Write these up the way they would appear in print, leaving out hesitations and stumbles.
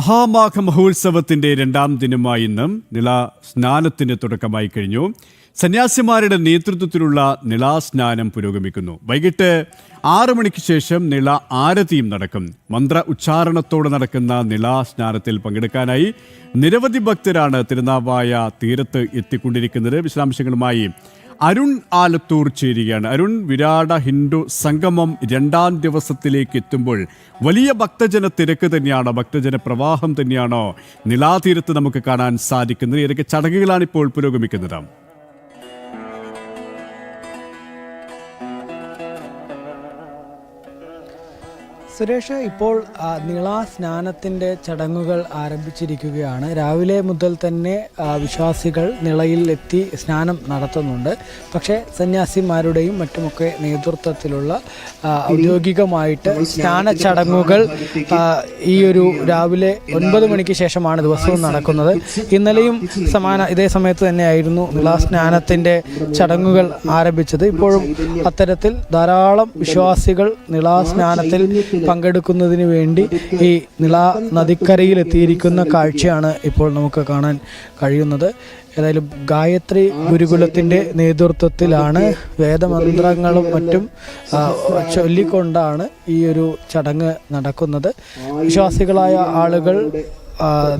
മഹാമാഘ മഹോത്സവത്തിന്റെ രണ്ടാം ദിനമായി ഇന്ന് നിളാസ്നാനത്തിന് തുടക്കമായി കഴിഞ്ഞു. സന്യാസിമാരുടെ നേതൃത്വത്തിലുള്ള നിളാസ്നാനം പുരോഗമിക്കുന്നു. വൈകിട്ട് 6 മണിക്ക് ശേഷം നിള ആരതിയും നടക്കും. മന്ത്ര ഉച്ചാരണത്തോടെ നടക്കുന്ന നിളാസ്നാനത്തിൽ പങ്കെടുക്കാനായി നിരവധി ഭക്തരാണ് തിരുനാവായ തീരത്ത് എത്തിക്കൊണ്ടിരിക്കുന്നത്. വിശദാംശങ്ങളുമായി അരുൺ ആലത്തൂർ ചേരുകയാണ്. അരുൺ, വിരാട ഹിന്ദു സംഗമം രണ്ടാം ദിവസത്തിലേക്ക് എത്തുമ്പോൾ വലിയ ഭക്തജന തിരക്ക് തന്നെയാണോ, ഭക്തജന പ്രവാഹം തന്നെയാണോ നിളാതീരത്ത് നമുക്ക് കാണാൻ സാധിക്കുന്നത്? ഏതൊക്കെ ചടങ്ങുകളാണ് ഇപ്പോൾ പുരോഗമിക്കുന്നത്? സുരേഷ്, ഇപ്പോൾ നിളാസ്നാനത്തിൻ്റെ ചടങ്ങുകൾ ആരംഭിച്ചിരിക്കുകയാണ്. രാവിലെ മുതൽ തന്നെ വിശ്വാസികൾ നിളയിൽ എത്തി സ്നാനം നടത്തുന്നുണ്ട്. പക്ഷേ സന്യാസിമാരുടെയും മറ്റുമൊക്കെ നേതൃത്വത്തിലുള്ള ഔദ്യോഗികമായിട്ട് സ്നാന ചടങ്ങുകൾ ഈ ഒരു രാവിലെ 9 മണിക്ക് ശേഷമാണ് ദിവസവും നടക്കുന്നത്. ഇന്നലെയും ഇതേ സമയത്ത് തന്നെയായിരുന്നു നിളാസ്നാനത്തിൻ്റെ ചടങ്ങുകൾ ആരംഭിച്ചത്. ഇപ്പോഴും അത്തരത്തിൽ ധാരാളം വിശ്വാസികൾ നിളാസ്നാനത്തിൽ പങ്കെടുക്കുന്നതിന് വേണ്ടി ഈ നിളാ നദിക്കരയിൽ എത്തിയിരിക്കുന്ന കാഴ്ചയാണ് ഇപ്പോൾ നമുക്ക് കാണാൻ കഴിയുന്നത്. ഏതായാലും ഗായത്രി ഗുരുകുലത്തിൻ്റെ നേതൃത്വത്തിലാണ് വേദമന്ത്രങ്ങളും മറ്റും ചൊല്ലിക്കൊണ്ടാണ് ഈ ഒരു ചടങ്ങ് നടക്കുന്നത്. വിശ്വാസികളായ ആളുകൾ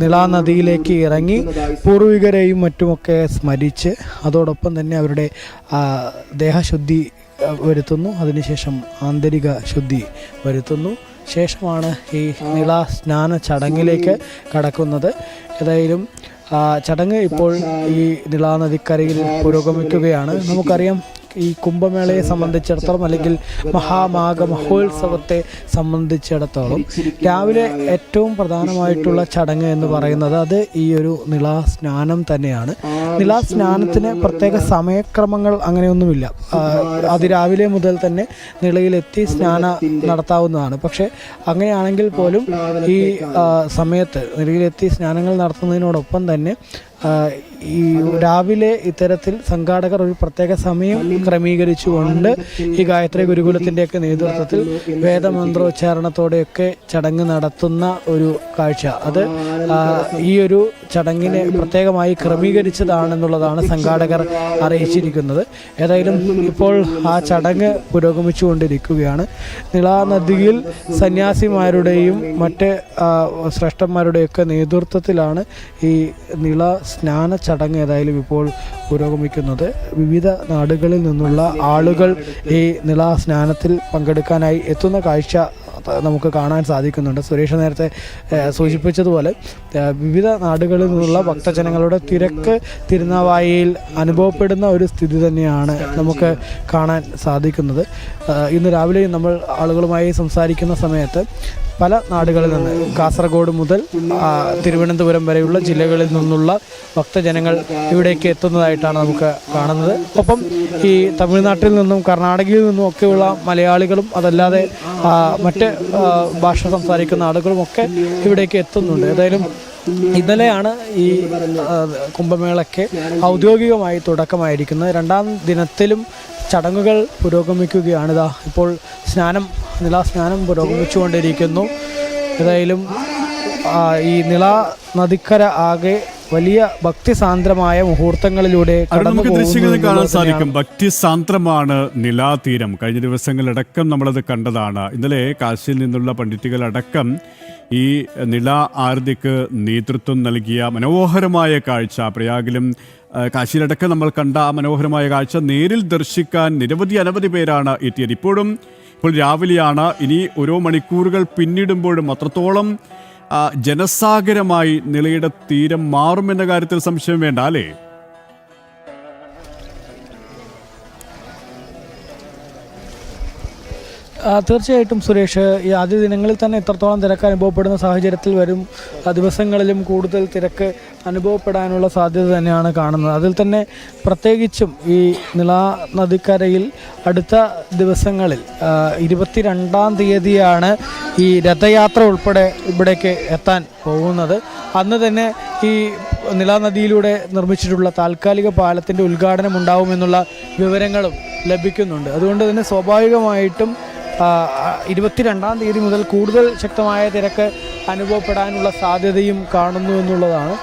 നിളാനദിയിലേക്ക് ഇറങ്ങി പൂർവികരെയും മറ്റുമൊക്കെ സ്മരിച്ച് അതോടൊപ്പം തന്നെ അവരുടെ ദേഹശുദ്ധി വരുത്തുന്നു. അതിനുശേഷം ആന്തരിക ശുദ്ധി വരുത്തുന്നു. ശേഷമാണ് ഈ നിളാസ്നാന ചടങ്ങിലേക്ക് കടക്കുന്നത്. ഏതായാലും ചടങ്ങ് ഇപ്പോൾ ഈ നിളാനദിക്കരയിൽ പുരോഗമിക്കുകയാണ്. നമുക്കറിയാം, ഈ കുംഭമേളയെ സംബന്ധിച്ചിടത്തോളം അല്ലെങ്കിൽ മഹാമാഘ മഹോത്സവത്തെ സംബന്ധിച്ചിടത്തോളം രാവിലെ ഏറ്റവും പ്രധാനമായിട്ടുള്ള ചടങ്ങ് എന്ന് പറയുന്നത് അത് ഈ ഒരു നിളാസ്നാനം തന്നെയാണ്. നിളാസ്നാനത്തിന് പ്രത്യേക സമയക്രമങ്ങൾ അങ്ങനെയൊന്നുമില്ല. അതിരാവിലെ മുതൽ തന്നെ നിളയിലെത്തി സ്നാനം നടത്താവുന്നതാണ്. പക്ഷേ അങ്ങനെയാണെങ്കിൽ പോലും ഈ സമയത്ത് നിളയിലെത്തി സ്നാനങ്ങൾ നടത്തുന്നതിനോടൊപ്പം തന്നെ ഈ രാവിലെ ഇത്തരത്തിൽ സംഘാടകർ ഒരു പ്രത്യേക സമയം ക്രമീകരിച്ചുകൊണ്ട് ഈ ഗായത്രി ഗുരുകുലത്തിൻ്റെയൊക്കെ നേതൃത്വത്തിൽ വേദമന്ത്രോച്ചാരണത്തോടെയൊക്കെ ചടങ്ങ് നടത്തുന്ന ഒരു കാഴ്ച, അത് ഈ ഒരു ചടങ്ങിനെ പ്രത്യേകമായി ക്രമീകരിച്ചതാണെന്നുള്ളതാണ് സംഘാടകർ അറിയിച്ചിരിക്കുന്നത്. ഏതായാലും ഇപ്പോൾ ആ ചടങ്ങ് പുരോഗമിച്ചുകൊണ്ടിരിക്കുകയാണ്. നിളാനദിയിൽ സന്യാസിമാരുടെയും മറ്റ് ശ്രേഷ്ഠന്മാരുടെയൊക്കെ നേതൃത്വത്തിലാണ് ഈ നിള സ്നാന ചടങ്ങ് ഏതായാലും ഇപ്പോൾ പുരോഗമിക്കുന്നത്. വിവിധ നാടുകളിൽ നിന്നുള്ള ആളുകൾ ഈ നിള സ്നാനത്തിൽ പങ്കെടുക്കാനായി എത്തുന്ന കാഴ്ച നമുക്ക് കാണാൻ സാധിക്കുന്നുണ്ട്. സുരേഷ് നേരത്തെ സൂചിപ്പിച്ചതുപോലെ വിവിധ നാടുകളിൽ നിന്നുള്ള ഭക്തജനങ്ങളുടെ തിരക്ക് തിരുനാവായയിൽ അനുഭവപ്പെടുന്ന ഒരു സ്ഥിതി തന്നെയാണ് നമുക്ക് കാണാൻ സാധിക്കുന്നത്. ഇന്ന് രാവിലെയും നമ്മൾ ആളുകളുമായി സംസാരിക്കുന്ന സമയത്ത് പല നാടുകളിൽ നിന്ന്, കാസർഗോഡ് മുതൽ തിരുവനന്തപുരം വരെയുള്ള ജില്ലകളിൽ നിന്നുള്ള ഭക്തജനങ്ങൾ ഇവിടേക്ക് എത്തുന്നതായിട്ടാണ് നമുക്ക് കാണുന്നത്. ഒപ്പം ഈ തമിഴ്നാട്ടിൽ നിന്നും കർണാടകയിൽ നിന്നും ഒക്കെയുള്ള മലയാളികളും അതല്ലാതെ മറ്റ് ഭാഷ സംസാരിക്കുന്ന ആളുകളുമൊക്കെ ഇവിടേക്ക് എത്തുന്നുണ്ട്. ഏതായാലും ഇന്നലെയാണ് ഈ കുംഭമേളയ്ക്ക് ഔദ്യോഗികമായി തുടക്കമായിരിക്കുന്നത്. രണ്ടാം ദിനത്തിലും ചടങ്ങുകൾ പുരോഗമിക്കുകയാണ്. ഇപ്പോൾ നിളാസ്നാനം പുരോഗമിച്ചുകൊണ്ടിരിക്കുന്നു. ഏതായാലും ഈ നിളാ നദിക്കര ആകെ വലിയ ഭക്തിസാന്ദ്രമായ മുഹൂർത്തങ്ങളിലൂടെ നമുക്ക് ദൃശ്യങ്ങൾ കാണാൻ സാധിക്കും. ഭക്തിസാന്ദ്രമാണ് നിളാതീരം. കഴിഞ്ഞ ദിവസങ്ങളടക്കം നമ്മളത് കണ്ടതാണ്. ഇന്നലെ കാശിയിൽ നിന്നുള്ള പണ്ഡിറ്റുകളടക്കം ഈ നിള ആരതിക്ക് നേതൃത്വം നൽകിയ മനോഹരമായ കാഴ്ച, പ്രയാഗിലും കാശിയിലടക്കം നമ്മൾ കണ്ട ആ മനോഹരമായ കാഴ്ച നേരിൽ ദർശിക്കാൻ അനവധി പേരാണ് എത്തിയത്. ഇപ്പോൾ രാവിലെയാണ്. ഇനി ഓരോ മണിക്കൂറുകൾ പിന്നിടുമ്പോഴും അത്രത്തോളം ജനസാഗരമായി നിളയുടെ തീരം മാറുമെന്ന കാര്യത്തിൽ സംശയം വേണ്ട, അല്ലേ? തീർച്ചയായിട്ടും സുരേഷ്, ഈ ആദ്യ ദിനങ്ങളിൽ തന്നെ ഇത്രത്തോളം തിരക്ക് അനുഭവപ്പെടുന്ന സാഹചര്യത്തിൽ വരും ദിവസങ്ങളിലും കൂടുതൽ തിരക്ക് അനുഭവപ്പെടാനുള്ള സാധ്യത തന്നെയാണ് കാണുന്നത്. അതിൽ തന്നെ പ്രത്യേകിച്ചും ഈ നിളാ നദിക്കരയിൽ അടുത്ത ദിവസങ്ങളിൽ 22-ാം തീയതിയാണ് ഈ രഥയാത്ര ഉൾപ്പെടെ ഇവിടേക്ക് എത്താൻ പോകുന്നത്. അന്ന് തന്നെ ഈ നിളാ നദിയിലൂടെ നിർമ്മിച്ചിട്ടുള്ള താൽക്കാലിക പാലത്തിൻ്റെ ഉദ്ഘാടനം ഉണ്ടാവുമെന്നുള്ള വിവരങ്ങളും ലഭിക്കുന്നുണ്ട്. അതുകൊണ്ട് തന്നെ സ്വാഭാവികമായിട്ടും 22-ാം തീയതി മുതൽ കൂടുതൽ ശക്തമായ തിരക്ക് അനുഭവപ്പെടാനുള്ള സാധ്യതയും കാണുന്നു എന്നുള്ളതാണ്.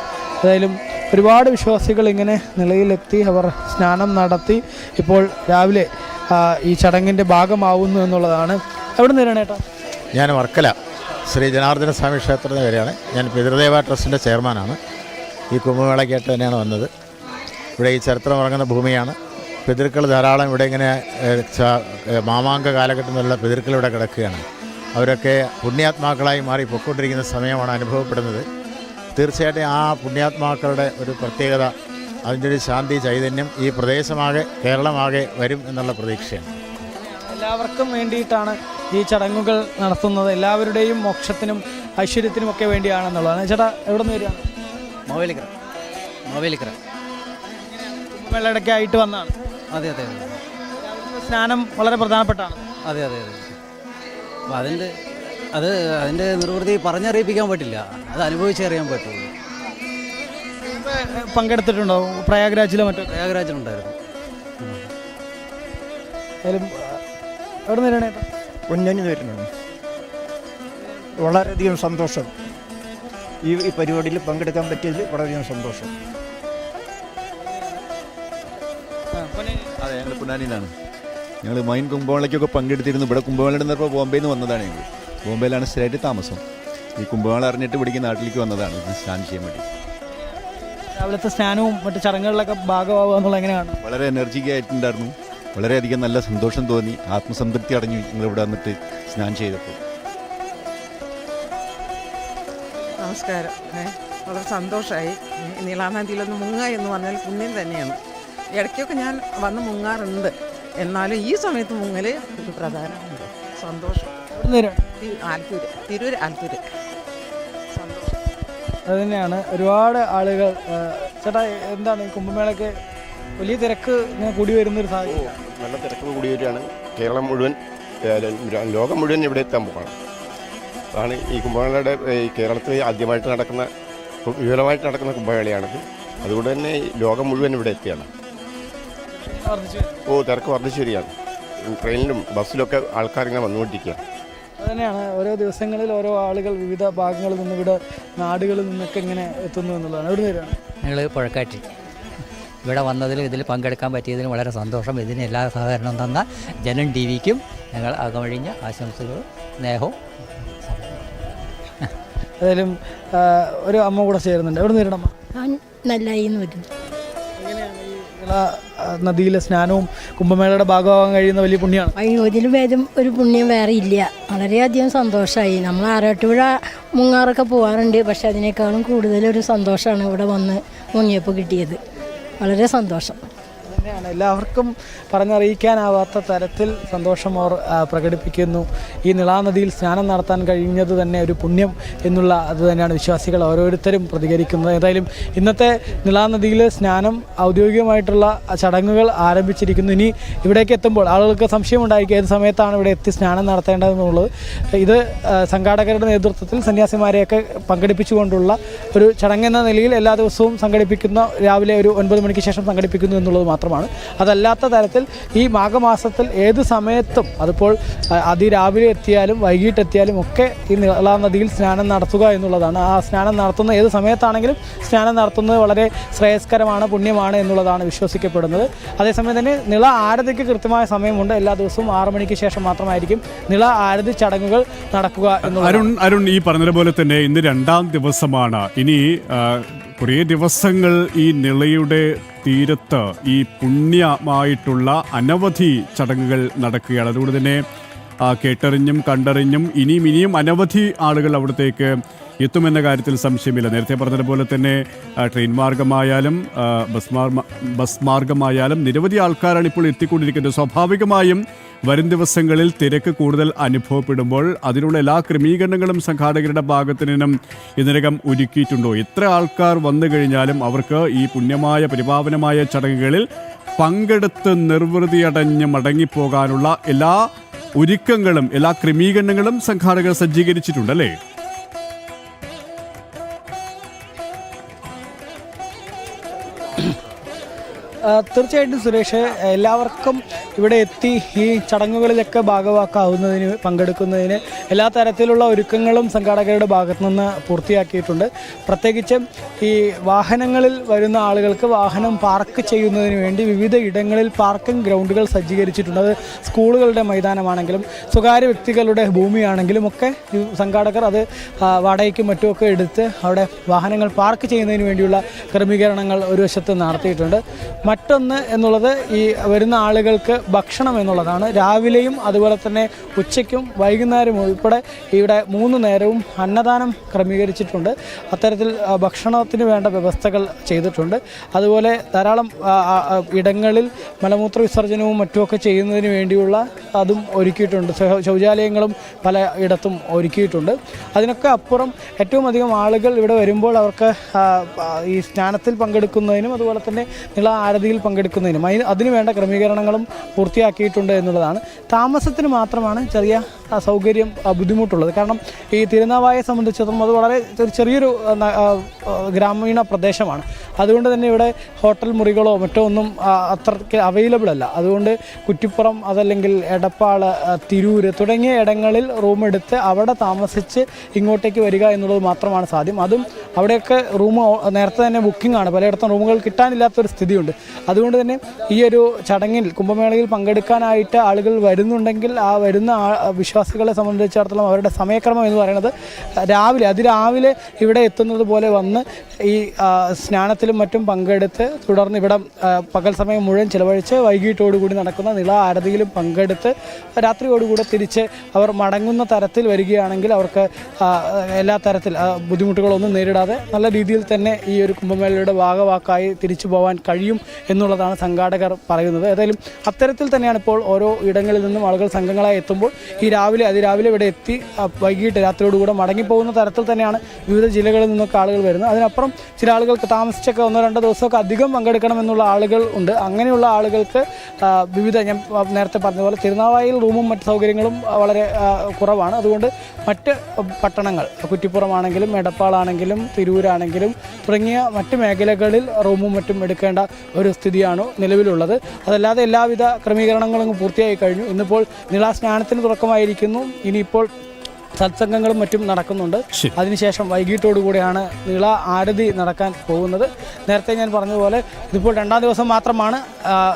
ഏതായാലും ഒരുപാട് വിശ്വാസികൾ ഇങ്ങനെ നിലയിലെത്തി അവർ സ്നാനം നടത്തി ഇപ്പോൾ രാവിലെ ഈ ചടങ്ങിൻ്റെ ഭാഗമാവുന്നു എന്നുള്ളതാണ്. എവിടെ നിന്നാണ് ഏട്ടാ? ഞാൻ വർക്കല ശ്രീ ജനാർദ്ദന സ്വാമി ക്ഷേത്രത്തിന് വരെയാണ്. ഞാൻ പിതൃദേവ ട്രസ്റ്റിൻ്റെ ചെയർമാനാണ്. ഈ കുംഭമേളയ്ക്കായിട്ട് തന്നെയാണ് വന്നത്. ഇവിടെ ഈ ചരിത്രം ഇറങ്ങുന്ന ഭൂമിയാണ്. പിതൃക്കൾ ധാരാളം ഇവിടെ ഇങ്ങനെ മാമാങ്ക കാലഘട്ടത്തിലുള്ള പിതൃക്കൾ ഇവിടെ കിടക്കുകയാണ്. അവരൊക്കെ പുണ്യാത്മാക്കളായി മാറി പൊയ്ക്കൊണ്ടിരിക്കുന്ന സമയമാണ് അനുഭവപ്പെടുന്നത്. തീർച്ചയായിട്ടും ആ പുണ്യാത്മാക്കളുടെ ഒരു പ്രത്യേകത, അതിൻ്റെ ഒരു ശാന്തി ചൈതന്യം ഈ പ്രദേശമാകെ കേരളമാകെ വരും എന്നുള്ള പ്രതീക്ഷയാണ്. എല്ലാവർക്കും വേണ്ടിയിട്ടാണ് ഈ ചടങ്ങുകൾ നടത്തുന്നത്. എല്ലാവരുടെയും മോക്ഷത്തിനും ഐശ്വര്യത്തിനും ഒക്കെ വേണ്ടിയാണെന്നുള്ളതാണ്. ചേട്ടാ എവിടെ നിന്ന് വരികയാണ്? മൊബൈലിക്കര കുംഭമേളയ്ക്ക് ആയിട്ട് വന്നാണ്. അതെ അതെ സ്നാനം വളരെ പ്രധാനപ്പെട്ടാണ്. അതെ അതെ അതെ. അപ്പോൾ അതിൻ്റെ നിർവൃത്തി പറഞ്ഞറിയിപ്പിക്കാൻ പറ്റില്ല, അത് അനുഭവിച്ചറിയാൻ പറ്റുള്ളൂ. പങ്കെടുത്തിട്ടുണ്ടോ പ്രയാഗ്രാജിലോ മറ്റോ? പ്രയാഗ്രാജിലുണ്ടായിരുന്നു. എവിടെ നിന്നാണ്? പൊന്നാനി വരുന്നത്. വളരെയധികം സന്തോഷം. ഈ പരിപാടിയിൽ പങ്കെടുക്കാൻ പറ്റിയതിൽ വളരെയധികം സന്തോഷം. അതെ, ഞങ്ങൾ പൊന്നാനിയിലാണ്. ഞങ്ങൾ മൈൻ കുംഭമേളയ്ക്കൊക്കെ പങ്കെടുത്തിരുന്നു. ഇവിടെ കുംഭമേള നടന്നപ്പോൾ ബോംബെയിൽ നിന്ന് വന്നതാണ്. ഞങ്ങൾ ബോംബെയിലാണ് സ്ഥിരമായിട്ട് താമസം. ഈ കുംഭമേള അറിഞ്ഞിട്ട് ഇവിടേക്ക് നാട്ടിലേക്ക് വന്നതാണ് സ്നാനം ചെയ്യാൻ വേണ്ടി. രാവിലത്തെ സ്നാനവും മറ്റു ചടങ്ങുകളിലൊക്കെ ഭാഗമാവുക എന്നുള്ള എങ്ങനെയാണ്? വളരെ എനർജിക് ആയിട്ടുണ്ടായിരുന്നു. വളരെയധികം നല്ല സന്തോഷം തോന്നി, ആത്മസംതൃപ്തി അടഞ്ഞു ഞങ്ങളിവിടെ വന്നിട്ട് സ്നാനം ചെയ്തപ്പോൾ. നമസ്കാരം. വളരെ സന്തോഷമായി. നീളാനദിയിലൊന്ന് മുങ്ങുക എന്ന് പറഞ്ഞാൽ പുണ്യം തന്നെയാണ്. ഇടയ്ക്കൊക്കെ ഞാൻ വന്ന് മുങ്ങാറുണ്ട്, എന്നാലും ഈ സമയത്ത് മുങ്ങൽ ഒരു പ്രധാനമുണ്ട്. സന്തോഷം. ആലത്തൂര്, തിരൂർ ആലത്തൂര്. സന്തോഷം. അത് തന്നെയാണ്. ഒരുപാട് ആളുകൾ. ചേട്ടാ എന്താണ് ഈ കുംഭമേളയ്ക്ക് വലിയ തിരക്ക് ഇങ്ങനെ കൂടി വരുന്നൊരു സാഹചര്യം? നല്ല തിരക്ക് കൂടി വരികയാണ്. കേരളം മുഴുവൻ, ലോകം മുഴുവൻ ഇവിടെ എത്താൻ പോകണം. അതാണ് ഈ കുംഭമേളയുടെ ഈ കേരളത്തിൽ ആദ്യമായിട്ട് നടക്കുന്ന, വിപുലമായിട്ട് നടക്കുന്ന കുംഭമേളയാണിത്. അതുകൊണ്ട് തന്നെ ഈ ലോകം മുഴുവൻ ഇവിടെ എത്തിയാണ്. തിരക്ക് വർദ്ധിച്ചു വരികയാണ്. ട്രെയിനിലും ബസ്സിലൊക്കെ ആൾക്കാരിങ്ങനെ വന്നുകൊണ്ടിരിക്കുകയാണ്. അതുതന്നെയാണ്, ഓരോ ദിവസങ്ങളിൽ ഓരോ ആളുകൾ വിവിധ ഭാഗങ്ങളിൽ നിന്ന്, ഇവിടെ നാടുകളിൽ നിന്നൊക്കെ ഇങ്ങനെ എത്തുന്നു എന്നുള്ളതാണ്. എവിടെ വരികയാണ്? ഞങ്ങൾ പുഴക്കാട്ടി. ഇവിടെ വന്നതിലും ഇതിൽ പങ്കെടുക്കാൻ പറ്റിയതിലും വളരെ സന്തോഷം. ഇതിന് എല്ലാ സഹകരണവും തന്ന ജനം ടി വിക്കും ഞങ്ങൾ അകമഴിഞ്ഞ ആശംസകളും സ്നേഹവും. ഏതായാലും ഒരു അമ്മ കൂടെ ചേരുന്നുണ്ട്. എവിടെ നിന്ന് വരണം? നല്ലായിന്ന് വരും. എങ്ങനെയാണ് ഈ നദിയിലെ സ്നാനവും കുംഭമേളയുടെ ഭാഗമാകാൻ കഴിയുന്ന വലിയ പുണ്യമാണ്? ഇതിലും ഭേദം ഒരു പുണ്യം വേറെ ഇല്ല. വളരെയധികം സന്തോഷമായി. നമ്മൾ ആറാട്ടുപുഴ മുങ്ങാറൊക്കെ പോകാറുണ്ട്, പക്ഷെ അതിനേക്കാളും കൂടുതലൊരു സന്തോഷമാണ് ഇവിടെ വന്ന് മുങ്ങിയപ്പോൾ കിട്ടിയത്. വളരെ സന്തോഷം. തന്നെയാണ്, എല്ലാവർക്കും പറഞ്ഞറിയിക്കാനാവാത്ത തരത്തിൽ സന്തോഷം അവർ പ്രകടിപ്പിക്കുന്നു. ഈ നിളാനദിയിൽ സ്നാനം നടത്താൻ കഴിഞ്ഞത് തന്നെ ഒരു പുണ്യം എന്നുള്ള അത് തന്നെയാണ് വിശ്വാസികൾ ഓരോരുത്തരും പ്രതികരിക്കുന്നത്. ഏതായാലും ഇന്നത്തെ നിളാനദിയിൽ സ്നാനം ഔദ്യോഗികമായിട്ടുള്ള ചടങ്ങുകൾ ആരംഭിച്ചിരിക്കുന്നു. ഇനി ഇവിടേക്ക് എത്തുമ്പോൾ ആളുകൾക്ക് സംശയമുണ്ടായിരിക്കും ഏത് സമയത്താണ് ഇവിടെ എത്തി സ്നാനം നടത്തേണ്ടതെന്നുള്ളത്. ഇത് സംഘാടകരുടെ നേതൃത്വത്തിൽ സന്യാസിമാരെയൊക്കെ പങ്കെടുപ്പിച്ചുകൊണ്ടുള്ള ഒരു ചടങ്ങെന്ന നിലയിൽ എല്ലാ ദിവസവും സംഘടിപ്പിക്കുന്ന, രാവിലെ ഒരു 9 മണിക്ക് ശേഷം സംഘടിപ്പിക്കുന്നു എന്നുള്ളത് മാത്രമാണ്. അതല്ലാത്ത തരത്തിൽ ഈ മാഘമാസത്തിൽ ഏത് സമയത്തും, അതിപ്പോൾ അതിരാവിലെ എത്തിയാലും വൈകിട്ട് എത്തിയാലും ഒക്കെ ഈ നിളാനദിയിൽ സ്നാനം നടത്തുക എന്നുള്ളതാണ്. ആ സ്നാനം നടത്തുന്ന ഏത് സമയത്താണെങ്കിലും സ്നാനം നടത്തുന്നത് വളരെ ശ്രേയസ്കരമാണ്, പുണ്യമാണ് എന്നുള്ളതാണ് വിശ്വസിക്കപ്പെടുന്നത്. അതേസമയം തന്നെ നിള ആരതിക്ക് കൃത്യമായ സമയമുണ്ട്. എല്ലാ ദിവസവും 6 മണിക്ക് ശേഷം മാത്രമായിരിക്കും നിള ആരതി ചടങ്ങുകൾ നടക്കുക എന്നുള്ളത്. അരുൺ ഈ പറഞ്ഞതുപോലെ തന്നെ ഇന്ന് 2ാം ദിവസമാണ്. ഇനി കുറേ ദിവസങ്ങൾ ഈ നിളയുടെ തീരത്ത് ഈ പുണ്യമായിട്ടുള്ള അനവധി ചടങ്ങുകൾ നടക്കുകയാണ്. അതുകൊണ്ട് തന്നെ കേട്ടറിഞ്ഞും കണ്ടറിഞ്ഞും ഇനിയും അനവധി ആളുകൾ അവിടത്തേക്ക് എത്തുമെന്ന കാര്യത്തിൽ സംശയമില്ല. നേരത്തെ പറഞ്ഞതുപോലെ തന്നെ ട്രെയിൻ മാർഗമായാലും ബസ് മാർഗമായാലും നിരവധി ആൾക്കാരാണ് ഇപ്പോൾ എത്തിക്കൊണ്ടിരിക്കുന്നത്. സ്വാഭാവികമായും വരും ദിവസങ്ങളിൽ തിരക്ക് കൂടുതൽ അനുഭവപ്പെടുമ്പോൾ അതിനുള്ള എല്ലാ ക്രമീകരണങ്ങളും സംഘാടകരുടെ ഭാഗത്തു നിന്നും ഇതിനകം ഒരുക്കിയിട്ടുണ്ടോ? എത്ര ആൾക്കാർ വന്നു കഴിഞ്ഞാലും അവർക്ക് ഈ പുണ്യമായ പരിപാവനമായ ചടങ്ങുകളിൽ പങ്കെടുത്ത് നിർവൃതിയടഞ്ഞ് മടങ്ങിപ്പോകാനുള്ള എല്ലാ ഒരുക്കങ്ങളും എല്ലാ ക്രമീകരണങ്ങളും സംഘാടകർ സജ്ജീകരിച്ചിട്ടുണ്ടല്ലേ? തീർച്ചയായിട്ടും സുരേഷ്, എല്ലാവർക്കും ഇവിടെ എത്തി ഈ ചടങ്ങുകളിലൊക്കെ ഭാഗവാക്കാവുന്നതിന് പങ്കെടുക്കുന്നതിന് എല്ലാ തരത്തിലുള്ള ഒരുക്കങ്ങളും സംഘാടകരുടെ ഭാഗത്തു നിന്ന് പൂർത്തിയാക്കിയിട്ടുണ്ട്. പ്രത്യേകിച്ചും ഈ വാഹനങ്ങളിൽ വരുന്ന ആളുകൾക്ക് വാഹനം പാർക്ക് ചെയ്യുന്നതിന് വേണ്ടി വിവിധ ഇടങ്ങളിൽ പാർക്കിംഗ് ഗ്രൗണ്ടുകൾ സജ്ജീകരിച്ചിട്ടുണ്ട്. അത് സ്കൂളുകളുടെ മൈതാനമാണെങ്കിലും സ്വകാര്യ വ്യക്തികളുടെ ഭൂമിയാണെങ്കിലും ഒക്കെ സംഘാടകർ അത് വാടകയ്ക്കും മറ്റുമൊക്കെ എടുത്ത് അവിടെ വാഹനങ്ങൾ പാർക്ക് ചെയ്യുന്നതിന് വേണ്ടിയുള്ള ക്രമീകരണങ്ങൾ ഒരു വശത്ത് നടത്തിയിട്ടുണ്ട്. മറ്റൊന്ന് എന്നുള്ളത് ഈ വരുന്ന ആളുകൾക്ക് ഭക്ഷണം എന്നുള്ളതാണ്. രാവിലെയും അതുപോലെ തന്നെ ഉച്ചയ്ക്കും വൈകുന്നേരം ഉൾപ്പെടെ ഇവിടെ 3 നേരവും അന്നദാനം ക്രമീകരിച്ചിട്ടുണ്ട്. അത്തരത്തിൽ ഭക്ഷണത്തിന് വേണ്ട വ്യവസ്ഥകൾ ചെയ്തിട്ടുണ്ട്. അതുപോലെ ധാരാളം ഇടങ്ങളിൽ മലമൂത്ര വിസർജനവും മറ്റുമൊക്കെ ചെയ്യുന്നതിന് വേണ്ടിയുള്ള അതും ഒരുക്കിയിട്ടുണ്ട്. ശൗചാലയങ്ങളും പല ഇടത്തും ഒരുക്കിയിട്ടുണ്ട്. അതിനൊക്കെ അപ്പുറം ഏറ്റവും അധികം ആളുകൾ ഇവിടെ വരുമ്പോൾ അവർക്ക് ഈ സ്നാനത്തിൽ പങ്കെടുക്കുന്നതിനും അതുപോലെ തന്നെ നിള ആരതിയിൽ പങ്കെടുക്കുന്നതിനും അതിനു വേണ്ട ക്രമീകരണങ്ങളും പൂർത്തിയാക്കിയിട്ടുണ്ട് എന്നുള്ളതാണ്. താമസത്തിന് മാത്രമാണ് ചെറിയ സൗകര്യം ബുദ്ധിമുട്ടുള്ളത്. കാരണം ഈ തിരുനാവായെ സംബന്ധിച്ചിടത്തോളം അത് വളരെ ചെറിയൊരു ഗ്രാമീണ പ്രദേശമാണ്. അതുകൊണ്ട് തന്നെ ഇവിടെ ഹോട്ടൽ മുറികളോ മറ്റോ ഒന്നും അത്രയ്ക്ക് അവൈലബിൾ അല്ല. അതുകൊണ്ട് കുറ്റിപ്പുറം അതല്ലെങ്കിൽ എടപ്പാള്, തിരൂര് തുടങ്ങിയ ഇടങ്ങളിൽ റൂം എടുത്ത് അവിടെ താമസിച്ച് ഇങ്ങോട്ടേക്ക് വരിക എന്നുള്ളത് മാത്രമാണ് സാധ്യം. അതും അവിടെയൊക്കെ റൂം നേരത്തെ തന്നെ ബുക്കിംഗ് ആണ്. പലയിടത്തും റൂമുകൾ കിട്ടാനില്ലാത്തൊരു സ്ഥിതിയുണ്ട്. അതുകൊണ്ട് തന്നെ ഈ ഒരു ചടങ്ങിൽ കുംഭമേളയിൽ പങ്കെടുക്കാനായിട്ട് ആളുകൾ വരുന്നുണ്ടെങ്കിൽ ആ വരുന്ന വിശ്വാസികളെ സംബന്ധിച്ചിടത്തോളം അവരുടെ സമയക്രമം എന്ന് പറയുന്നത് അതിരാവിലെ ഇവിടെ എത്തുന്നത് പോലെ വന്ന് ഈ സ്നാനത്തിലും മറ്റും പങ്കെടുത്ത് തുടർന്ന് ഇവിടെ പകൽ സമയം മുഴുവൻ ചിലവഴിച്ച് വൈകിട്ടോടുകൂടി നടക്കുന്ന നിള ആരതിയിലും പങ്കെടുത്ത് രാത്രിയോടുകൂടെ തിരിച്ച് അവർ മടങ്ങുന്ന തരത്തിൽ വരികയാണെങ്കിൽ അവർക്ക് എല്ലാ തരത്തിൽ ബുദ്ധിമുട്ടുകളൊന്നും നേരിടാതെ നല്ല രീതിയിൽ തന്നെ ഈ ഒരു കുംഭമേളയുടെ ഭാഗവാക്കായി തിരിച്ചു പോകാൻ കഴിയും എന്നുള്ളതാണ് സംഘാടകർ പറയുന്നത്. ഏതായാലും അത്തരത്തിൽ തന്നെയാണ് ഇപ്പോൾ ഓരോ ഇടങ്ങളിൽ നിന്നും ആളുകൾ സംഘങ്ങളായി എത്തുമ്പോൾ ഈ അതിരാവിലെ ഇവിടെ എത്തി വൈകിട്ട് രാത്രിയോടുകൂടെ മടങ്ങിപ്പോകുന്ന തരത്തിൽ തന്നെയാണ് വിവിധ ജില്ലകളിൽ നിന്നൊക്കെ ആളുകൾ വരുന്നത്. അതിനപ്പുറം ചില ആളുകൾക്ക് താമസിച്ചൊക്കെ 1-2 ദിവസമൊക്കെ അധികം പങ്കെടുക്കണമെന്നുള്ള ആളുകൾ ഉണ്ട്. അങ്ങനെയുള്ള ആളുകൾക്ക് ഞാൻ നേരത്തെ പറഞ്ഞ പോലെ തിരുനാവായിൽ റൂമും മറ്റ് സൗകര്യങ്ങളും വളരെ കുറവാണ്. അതുകൊണ്ട് മറ്റ് പട്ടണങ്ങൾ കുറ്റിപ്പുറമാണെങ്കിലും എടപ്പാളാണെങ്കിലും തിരൂരാണെങ്കിലും തുടങ്ങിയ മറ്റ് മേഖലകളിൽ റൂമും മറ്റും എടുക്കേണ്ട ഒരു സ്ഥിതിയാണ് നിലവിലുള്ളത്. അതല്ലാതെ എല്ലാവിധ ക്രമീകരണങ്ങളും പൂർത്തിയായി കഴിഞ്ഞു. ഇന്നിപ്പോൾ നിള സ്നാനത്തിന് തുടക്കമായിരിക്കുന്നു. ഇനിയിപ്പോൾ സത്സംഗങ്ങളും മറ്റും നടക്കുന്നുണ്ട്. അതിനുശേഷം വൈകിട്ടോടുകൂടിയാണ് നിള ആരതി നടക്കാൻ പോകുന്നത്. നേരത്തെ ഞാൻ പറഞ്ഞതുപോലെ ഇതിപ്പോൾ 2ാം ദിവസം മാത്രമാണ്.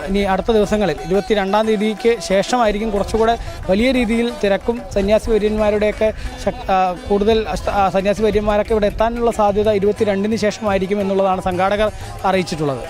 ഇനി അടുത്ത ദിവസങ്ങളിൽ 22-ാം തീയതിക്ക് ശേഷമായിരിക്കും കുറച്ചുകൂടെ വലിയ രീതിയിൽ തിരക്കും. സന്യാസി വര്യന്മാരുടെയൊക്കെ കൂടുതൽ സന്യാസി വര്യന്മാരൊക്കെ ഇവിടെ എത്താനുള്ള സാധ്യത 22-ന് ശേഷമായിരിക്കും എന്നുള്ളതാണ് സംഘാടകർ അറിയിച്ചിട്ടുള്ളത്.